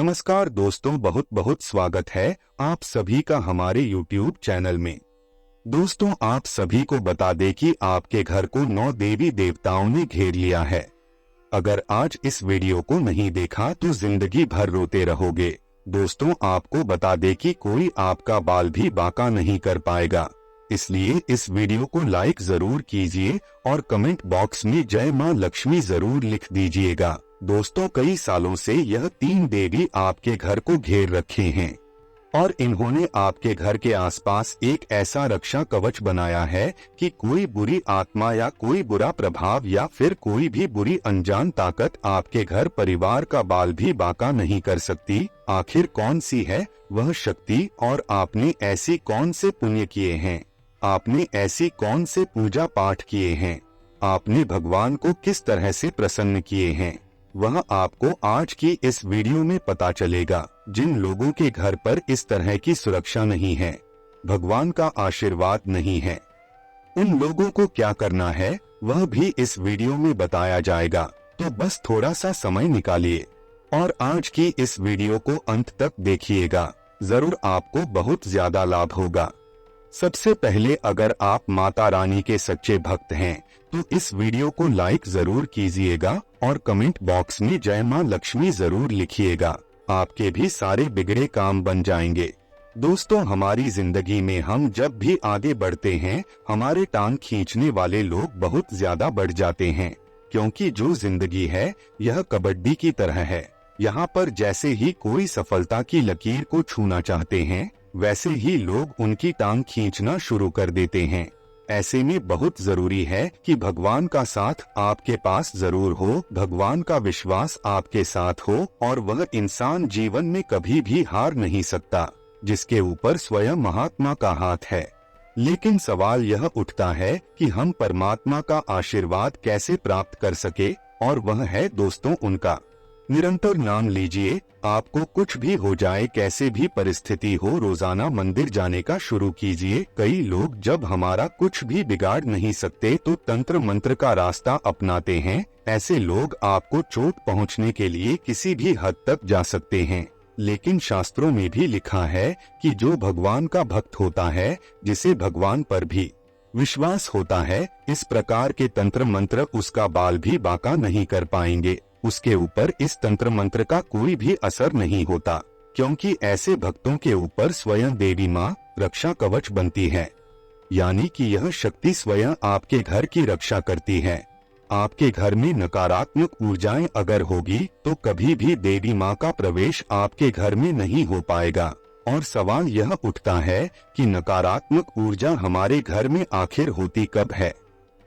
नमस्कार दोस्तों, बहुत बहुत स्वागत है आप सभी का हमारे YouTube चैनल में। दोस्तों, आप सभी को बता दें कि आपके घर को 9 देवी देवताओं ने घेर लिया है। अगर आज इस वीडियो को नहीं देखा तो जिंदगी भर रोते रहोगे। दोस्तों, आपको बता दें कि कोई आपका बाल भी बांका नहीं कर पाएगा, इसलिए इस वीडियो को लाइक जरूर कीजिए और कमेंट बॉक्स में जय मां लक्ष्मी जरूर लिख दीजिएगा। दोस्तों, कई सालों से यह 3 देवी आपके घर को घेर रखे हैं और इन्होंने आपके घर के आसपास एक ऐसा रक्षा कवच बनाया है कि कोई बुरी आत्मा या कोई बुरा प्रभाव या फिर कोई भी बुरी अनजान ताकत आपके घर परिवार का बाल भी बांका नहीं कर सकती। आखिर कौन सी है वह शक्ति और आपने ऐसी कौन से पुण्य किए हैं, आपने ऐसी कौन से पूजा पाठ किए हैं, आपने भगवान को किस तरह से प्रसन्न किए हैं, वह आपको आज की इस वीडियो में पता चलेगा। जिन लोगों के घर पर इस तरह की सुरक्षा नहीं है, भगवान का आशीर्वाद नहीं है, उन लोगों को क्या करना है वह भी इस वीडियो में बताया जाएगा। तो बस थोड़ा सा समय निकालिए और आज की इस वीडियो को अंत तक देखिएगा, जरूर आपको बहुत ज्यादा लाभ होगा। सबसे पहले, अगर आप माता रानी के सच्चे भक्त हैं तो इस वीडियो को लाइक जरूर कीजिएगा और कमेंट बॉक्स में जय मां लक्ष्मी जरूर लिखिएगा। आपके भी सारे बिगड़े काम बन जाएंगे। दोस्तों, हमारी जिंदगी में हम जब भी आगे बढ़ते हैं, हमारे टांग खींचने वाले लोग बहुत ज्यादा बढ़ जाते हैं, क्योंकि जो जिंदगी है यह कबड्डी की तरह है। यहाँ पर जैसे ही कोई सफलता की लकीर को छूना चाहते हैं, वैसे ही लोग उनकी टांग खींचना शुरू कर देते हैं। ऐसे में बहुत जरूरी है कि भगवान का साथ आपके पास जरूर हो, भगवान का विश्वास आपके साथ हो और वह इंसान जीवन में कभी भी हार नहीं सकता जिसके ऊपर स्वयं महात्मा का हाथ है। लेकिन सवाल यह उठता है कि हम परमात्मा का आशीर्वाद कैसे प्राप्त कर सके, और वह है दोस्तों उनका निरंतर नाम लीजिए। आपको कुछ भी हो जाए, कैसे भी परिस्थिति हो, रोजाना मंदिर जाने का शुरू कीजिए। कई लोग जब हमारा कुछ भी बिगाड़ नहीं सकते तो तंत्र मंत्र का रास्ता अपनाते हैं। ऐसे लोग आपको चोट पहुंचने के लिए किसी भी हद तक जा सकते हैं, लेकिन शास्त्रों में भी लिखा है कि जो भगवान का भक्त होता है, जिसे भगवान पर भी विश्वास होता है, इस प्रकार के तंत्र मंत्र उसका बाल भी बांका नहीं कर पाएंगे। उसके ऊपर इस तंत्र मंत्र का कोई भी असर नहीं होता, क्योंकि ऐसे भक्तों के ऊपर स्वयं देवी माँ रक्षा कवच बनती है, यानी कि यह शक्ति स्वयं आपके घर की रक्षा करती है। आपके घर में नकारात्मक ऊर्जाएं अगर होगी तो कभी भी देवी माँ का प्रवेश आपके घर में नहीं हो पाएगा। और सवाल यह उठता है कि नकारात्मक ऊर्जा हमारे घर में आखिर होती कब है?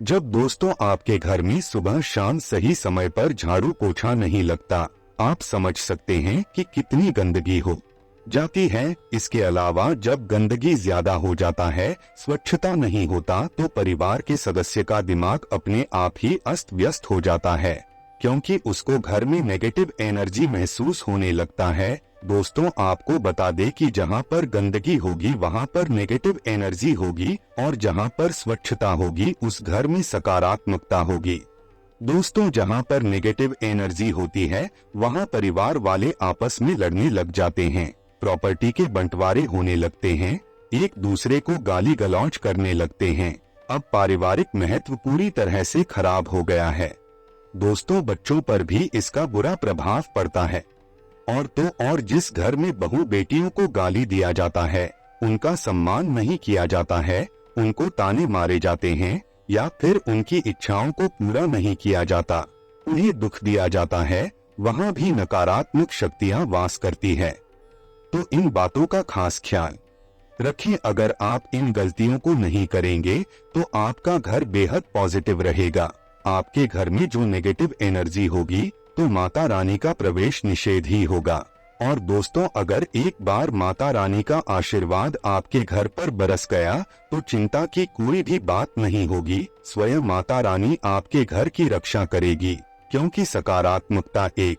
जब दोस्तों आपके घर में सुबह शाम सही समय पर झाड़ू पोछा नहीं लगता। आप समझ सकते हैं कि कितनी गंदगी हो जाती है। इसके अलावा जब गंदगी ज्यादा हो जाता है, स्वच्छता नहीं होता, तो परिवार के सदस्य का दिमाग अपने आप ही अस्त व्यस्त हो जाता है, क्योंकि उसको घर में नेगेटिव एनर्जी महसूस होने लगता है। दोस्तों, आपको बता दें कि जहाँ पर गंदगी होगी वहाँ पर नेगेटिव एनर्जी होगी, और जहाँ पर स्वच्छता होगी उस घर में सकारात्मकता होगी। दोस्तों, जहाँ पर नेगेटिव एनर्जी होती है वहाँ परिवार वाले आपस में लड़ने लग जाते हैं, प्रॉपर्टी के बंटवारे होने लगते हैं, एक दूसरे को गाली गलौज करने लगते हैं। अब पारिवारिक महत्व पूरी तरह से खराब हो गया है। दोस्तों, बच्चों पर भी इसका बुरा प्रभाव पड़ता है। और तो और जिस घर में बहू बेटियों को गाली दिया जाता है, उनका सम्मान नहीं किया जाता है, उनको ताने मारे जाते हैं या फिर उनकी इच्छाओं को पूरा नहीं किया जाता, उन्हें दुख दिया जाता है, वहाँ भी नकारात्मक शक्तियाँ वास करती है। तो इन बातों का खास ख्याल रखें। अगर आप इन गलतियों को नहीं करेंगे तो आपका घर बेहद पॉजिटिव रहेगा। आपके घर में जो नेगेटिव एनर्जी होगी तो माता रानी का प्रवेश निषेध ही होगा। और दोस्तों, अगर एक बार माता रानी का आशीर्वाद आपके घर पर बरस गया तो चिंता की कोई भी बात नहीं होगी। स्वयं माता रानी आपके घर की रक्षा करेगी, क्योंकि सकारात्मकता एक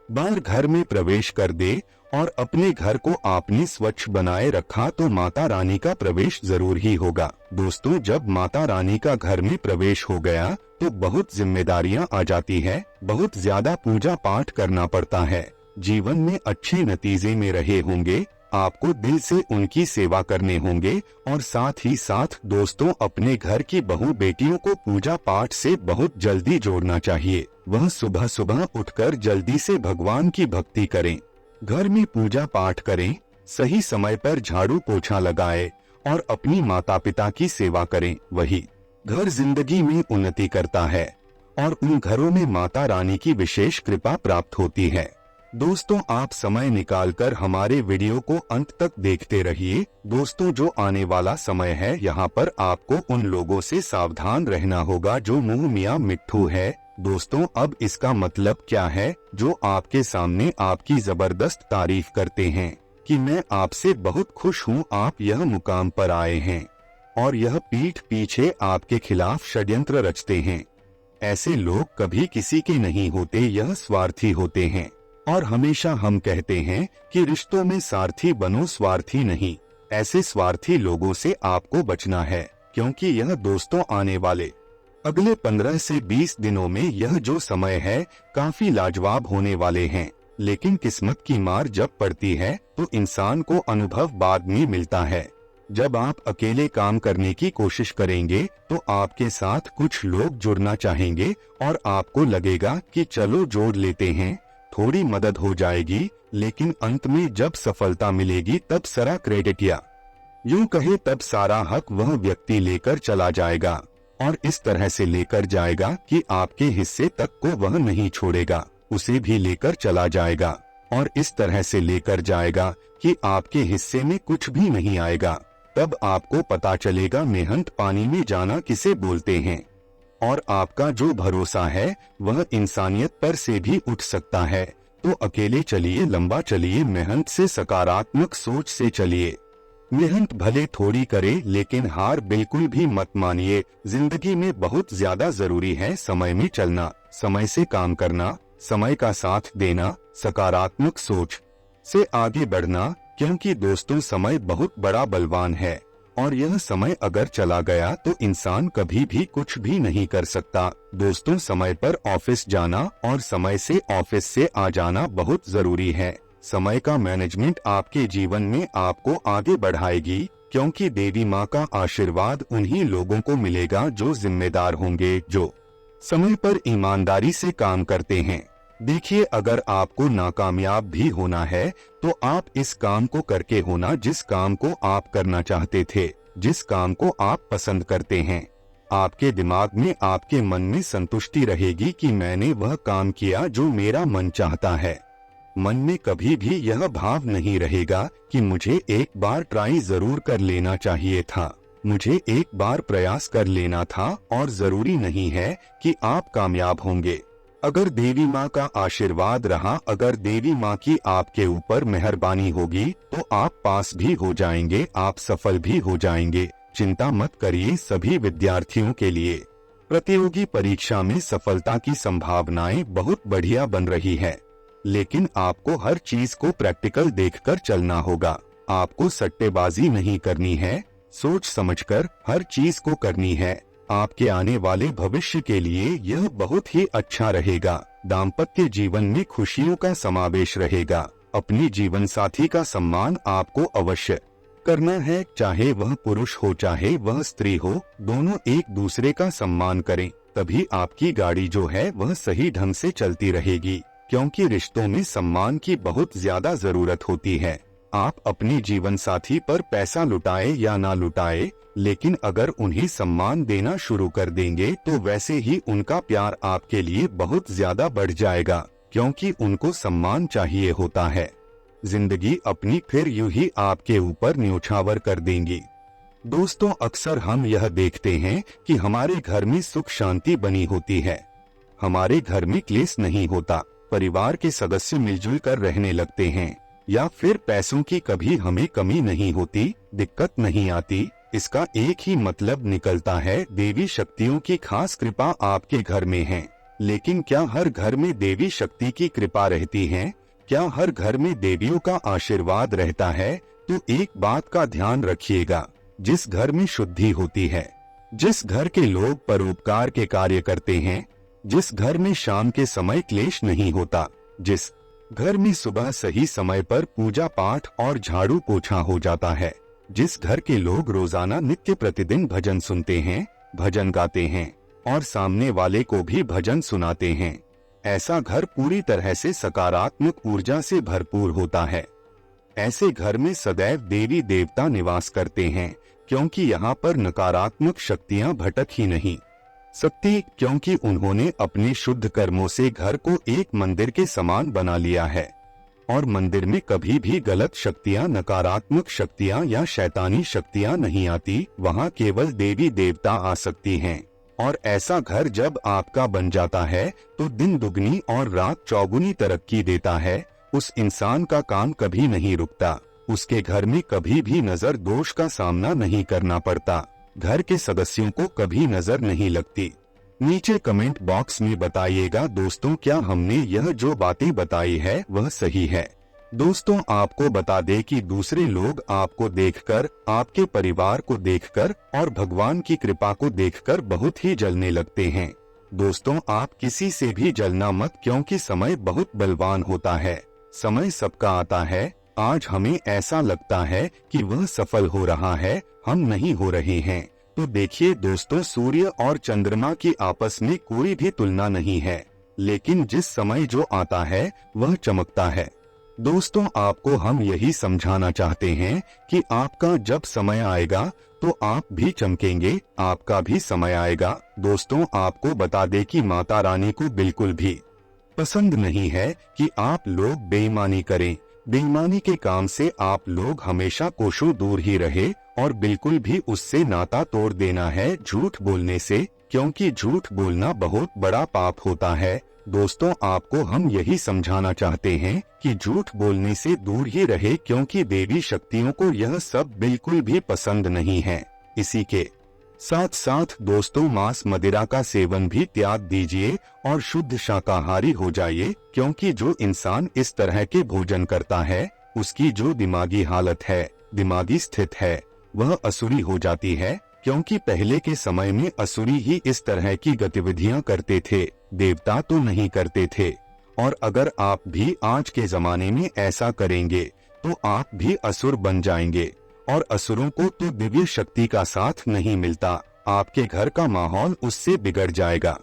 बार घर में प्रवेश कर दे और अपने घर को आपने स्वच्छ बनाए रखा तो माता रानी का प्रवेश जरूर ही होगा। दोस्तों, जब माता रानी का घर में प्रवेश हो गया तो बहुत जिम्मेदारियां आ जाती है, बहुत ज्यादा पूजा पाठ करना पड़ता है। जीवन में अच्छे नतीजे में रहे होंगे। आपको दिल से उनकी सेवा करने होंगे और साथ ही साथ दोस्तों अपने घर की बहू बेटियों को पूजा पाठ से बहुत जल्दी जोड़ना चाहिए। वह सुबह सुबह उठकर जल्दी से भगवान की भक्ति करें, घर में पूजा पाठ करें, सही समय पर झाड़ू पोछा लगाए और अपनी माता पिता की सेवा करें। वही घर जिंदगी में उन्नति करता है और उन घरों में माता रानी की विशेष कृपा प्राप्त होती है। दोस्तों आप समय निकालकर हमारे वीडियो को अंत तक देखते रहिए। दोस्तों जो आने वाला समय है यहाँ पर आपको उन लोगों से सावधान रहना होगा जो मुंह मियां मिट्ठू है। दोस्तों अब इसका मतलब क्या है? जो आपके सामने आपकी जबरदस्त तारीफ करते हैं कि मैं आपसे बहुत खुश हूँ, आप यह मुकाम पर आए हैं, और यह पीठ पीछे आपके खिलाफ षड्यंत्र रचते हैं। ऐसे लोग कभी किसी के नहीं होते, यह स्वार्थी होते हैं। और हमेशा हम कहते हैं कि रिश्तों में सारथी बनो, स्वार्थी नहीं। ऐसे स्वार्थी लोगों से आपको बचना है, क्योंकि यह दोस्तों आने वाले अगले 15 से 20 दिनों में यह जो समय है काफी लाजवाब होने वाले हैं। लेकिन किस्मत की मार जब पड़ती है तो इंसान को अनुभव बाद में मिलता है। जब आप अकेले काम करने की कोशिश करेंगे तो आपके साथ कुछ लोग जुड़ना चाहेंगे और आपको लगेगा कि चलो जोड़ लेते हैं, थोड़ी मदद हो जाएगी। लेकिन अंत में जब सफलता मिलेगी तब सारा क्रेडिट या यूं कहे तब सारा हक वह व्यक्ति लेकर चला जाएगा, और इस तरह से लेकर जाएगा कि आपके हिस्से तक को वह नहीं छोड़ेगा, उसे भी लेकर चला जाएगा, और इस तरह से लेकर जाएगा कि आपके हिस्से में कुछ भी नहीं आएगा। तब आपको पता चलेगा मेहनत पानी में जाना किसे बोलते हैं। और आपका जो भरोसा है वह इंसानियत पर से भी उठ सकता है। तो अकेले चलिए, लंबा चलिए, मेहनत से, सकारात्मक सोच से चलिए। मेहनत भले थोड़ी करे लेकिन हार बिल्कुल भी मत मानिए। जिंदगी में बहुत ज्यादा जरूरी है समय में चलना, समय से काम करना, समय का साथ देना, सकारात्मक सोच से आगे बढ़ना, क्योंकि दोस्तों समय बहुत बड़ा बलवान है और यह समय अगर चला गया तो इंसान कभी भी कुछ भी नहीं कर सकता। दोस्तों समय पर ऑफिस जाना और समय से ऑफिस से आ जाना बहुत जरूरी है। समय का मैनेजमेंट आपके जीवन में आपको आगे बढ़ाएगी, क्योंकि देवी माँ का आशीर्वाद उन्हीं लोगों को मिलेगा जो जिम्मेदार होंगे, जो समय पर ईमानदारी से काम करते हैं। देखिए अगर आपको नाकामयाब भी होना है तो आप इस काम को करके होना जिस काम को आप करना चाहते थे, जिस काम को आप पसंद करते हैं। आपके दिमाग में, आपके मन में संतुष्टि रहेगी कि मैंने वह काम किया जो मेरा मन चाहता है। मन में कभी भी यह भाव नहीं रहेगा कि मुझे एक बार ट्राई जरूर कर लेना चाहिए था, मुझे एक बार प्रयास कर लेना था, और जरूरी नहीं है कि आप कामयाब होंगे। अगर देवी माँ का आशीर्वाद रहा, अगर देवी माँ की आपके ऊपर मेहरबानी होगी तो आप पास भी हो जाएंगे, आप सफल भी हो जाएंगे। चिंता मत करिए। सभी विद्यार्थियों के लिए प्रतियोगी परीक्षा में सफलता की संभावनाएं बहुत बढ़िया बन रही है, लेकिन आपको हर चीज को प्रैक्टिकल देखकर चलना होगा। आपको सट्टेबाजी नहीं करनी है, सोच समझकर हर चीज को करनी है। आपके आने वाले भविष्य के लिए यह बहुत ही अच्छा रहेगा। दाम्पत्य जीवन में खुशियों का समावेश रहेगा। अपनी जीवन साथी का सम्मान आपको अवश्य करना है, चाहे वह पुरुष हो चाहे वह स्त्री हो, दोनों एक दूसरे का सम्मान करें, तभी आपकी गाड़ी जो है वह सही ढंग से चलती रहेगी, क्योंकि रिश्तों में सम्मान की बहुत ज्यादा जरूरत होती है। आप अपने जीवन साथी पर पैसा लुटाए या ना लुटाए, लेकिन अगर उन्हें सम्मान देना शुरू कर देंगे तो वैसे ही उनका प्यार आपके लिए बहुत ज्यादा बढ़ जाएगा, क्योंकि उनको सम्मान चाहिए होता है। जिंदगी अपनी फिर यूं ही आपके ऊपर न्योछावर कर देंगी। दोस्तों अक्सर हम यह देखते हैं कि हमारे घर में सुख शांति बनी होती है, हमारे घर में क्लेश नहीं होता, परिवार के सदस्य मिलजुल कर रहने लगते हैं, या फिर पैसों की कभी हमें कमी नहीं होती, दिक्कत नहीं आती। इसका एक ही मतलब निकलता है, देवी शक्तियों की खास कृपा आपके घर में है। लेकिन क्या हर घर में देवी शक्ति की कृपा रहती है? क्या हर घर में देवियों का आशीर्वाद रहता है? तो एक बात का ध्यान रखिएगा, जिस घर में शुद्धि होती है, जिस घर के लोग परोपकार के कार्य करते हैं, जिस घर में शाम के समय क्लेश नहीं होता, जिस घर में सुबह सही समय पर पूजा पाठ और झाड़ू पोछा हो जाता है। जिस घर के लोग रोजाना नित्य प्रतिदिन भजन सुनते हैं, भजन गाते हैं और सामने वाले को भी भजन सुनाते हैं, ऐसा घर पूरी तरह से सकारात्मक ऊर्जा से भरपूर होता है। ऐसे घर में सदैव देवी देवता निवास करते हैं, क्योंकि यहाँ पर नकारात्मक शक्तियाँ भटक ही नहीं सकती, क्योंकि उन्होंने अपने शुद्ध कर्मों से घर को एक मंदिर के समान बना लिया है। और मंदिर में कभी भी गलत शक्तियाँ, नकारात्मक शक्तियाँ या शैतानी शक्तियाँ नहीं आती, वहाँ केवल देवी देवता आ सकती हैं। और ऐसा घर जब आपका बन जाता है तो दिन दुगनी और रात चौगुनी तरक्की देता है। उस इंसान का काम कभी नहीं रुकता, उसके घर में कभी भी नजर दोष का सामना नहीं करना पड़ता, घर के सदस्यों को कभी नजर नहीं लगती। नीचे कमेंट बॉक्स में बताइएगा दोस्तों, क्या हमने यह जो बातें बताई है वह सही है। दोस्तों, आपको बता दें कि दूसरे लोग आपको देखकर, आपके परिवार को देखकर और भगवान की कृपा को देखकर बहुत ही जलने लगते हैं। दोस्तों, आप किसी से भी जलना मत, क्योंकि समय बहुत बलवान होता है। समय सबका आता है। आज हमें ऐसा लगता है कि वह सफल हो रहा है, हम नहीं हो रहे हैं। तो देखिए दोस्तों, सूर्य और चंद्रमा की आपस में कोई भी तुलना नहीं है, लेकिन जिस समय जो आता है वह चमकता है। दोस्तों, आपको हम यही समझाना चाहते हैं कि आपका जब समय आएगा तो आप भी चमकेंगे, आपका भी समय आएगा। दोस्तों, आपको बता दें कि माता रानी को बिल्कुल भी पसंद नहीं है कि आप लोग बेईमानी करें। बेईमानी के काम से आप लोग हमेशा कोसों दूर ही रहे और बिल्कुल भी उससे नाता तोड़ देना है झूठ बोलने से, क्योंकि झूठ बोलना बहुत बड़ा पाप होता है। दोस्तों, आपको हम यही समझाना चाहते हैं कि झूठ बोलने से दूर ही रहे, क्योंकि देवी शक्तियों को यह सब बिल्कुल भी पसंद नहीं है। इसी के साथ साथ दोस्तों, मांस मदिरा का सेवन भी त्याग दीजिए और शुद्ध शाकाहारी हो जाइए, क्योंकि जो इंसान इस तरह के भोजन करता है उसकी जो दिमागी हालत है, दिमागी स्थिति है, वह असुरी हो जाती है। क्योंकि पहले के समय में असुरी ही इस तरह की गतिविधियां करते थे, देवता तो नहीं करते थे। और अगर आप भी आज के जमाने में ऐसा करेंगे तो आप भी असुर बन जाएंगे, और असुरों को तो दिव्य शक्ति का साथ नहीं मिलता। आपके घर का माहौल उससे बिगड़ जाएगा,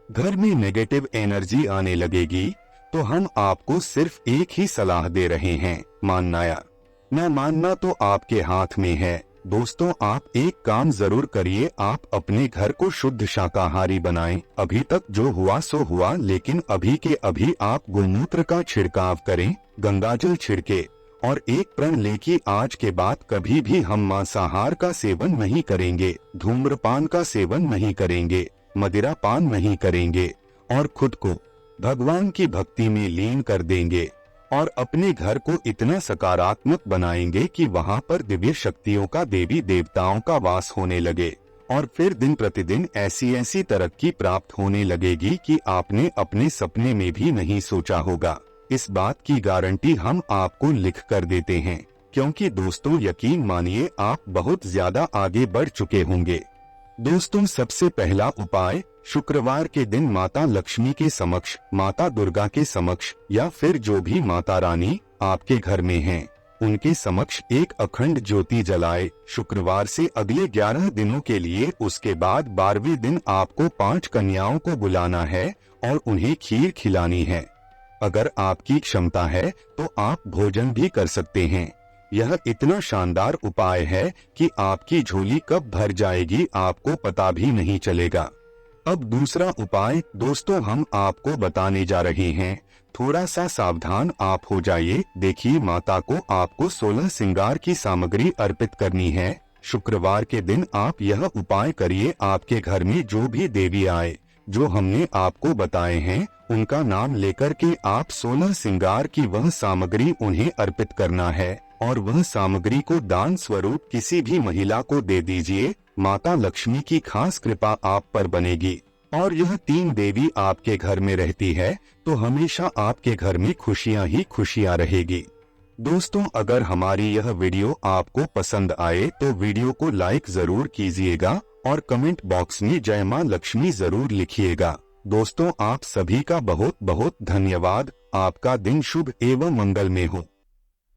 घर में नेगेटिव एनर्जी आने लगेगी। तो हम आपको सिर्फ एक ही सलाह दे रहे हैं, मानना या न मानना तो आपके हाथ में है। दोस्तों, आप एक काम जरूर करिए, आप अपने घर को शुद्ध शाकाहारी बनाएं। अभी तक जो हुआ सो हुआ, लेकिन अभी के अभी आप गोमूत्र का छिड़काव करें, गंगाजल छिड़के और एक प्रण लें कि आज के बाद कभी भी हम मांसाहार का सेवन नहीं करेंगे, धूम्रपान का सेवन नहीं करेंगे, मदिरा पान नहीं करेंगे और खुद को भगवान की भक्ति में लीन कर देंगे और अपने घर को इतना सकारात्मक बनाएंगे कि वहां पर दिव्य शक्तियों का, देवी देवताओं का वास होने लगे। और फिर दिन प्रतिदिन ऐसी ऐसी तरक्की प्राप्त होने लगेगी कि आपने अपने सपने में भी नहीं सोचा होगा। इस बात की गारंटी हम आपको लिख कर देते हैं, क्योंकि दोस्तों यकीन मानिए आप बहुत ज्यादा आगे बढ़ चुके होंगे। दोस्तों, सबसे पहला उपाय, शुक्रवार के दिन माता लक्ष्मी के समक्ष, माता दुर्गा के समक्ष या फिर जो भी माता रानी आपके घर में हैं, उनके समक्ष एक अखंड ज्योति जलाए। शुक्रवार से अगले 11 दिनों के लिए। उसके बाद 12वें दिन आपको 5 कन्याओं को बुलाना है और उन्हें खीर खिलानी है। अगर आपकी क्षमता है तो आप भोजन भी कर सकते हैं। यह इतना शानदार उपाय है कि आपकी झोली कब भर जाएगी आपको पता भी नहीं चलेगा। अब दूसरा उपाय दोस्तों हम आपको बताने जा रहे हैं, थोड़ा सा सावधान आप हो जाइए। देखिए, माता को आपको 16 श्रृंगार की सामग्री अर्पित करनी है। शुक्रवार के दिन आप यह उपाय करिए। आपके घर में जो भी देवी आए, जो हमने आपको बताए हैं, उनका नाम लेकर के आप 16 श्रृंगार की वह सामग्री उन्हें अर्पित करना है और वह सामग्री को दान स्वरूप किसी भी महिला को दे दीजिए। माता लक्ष्मी की खास कृपा आप पर बनेगी और यह 3 देवी आपके घर में रहती है तो हमेशा आपके घर में खुशियां ही खुशियां रहेगी। दोस्तों, अगर हमारी यह वीडियो आपको पसंद आए तो वीडियो को लाइक जरूर कीजिएगा और कमेंट बॉक्स में जय मां लक्ष्मी जरूर लिखिएगा। दोस्तों, आप सभी का बहुत बहुत धन्यवाद। आपका दिन शुभ एवं मंगलमय हो।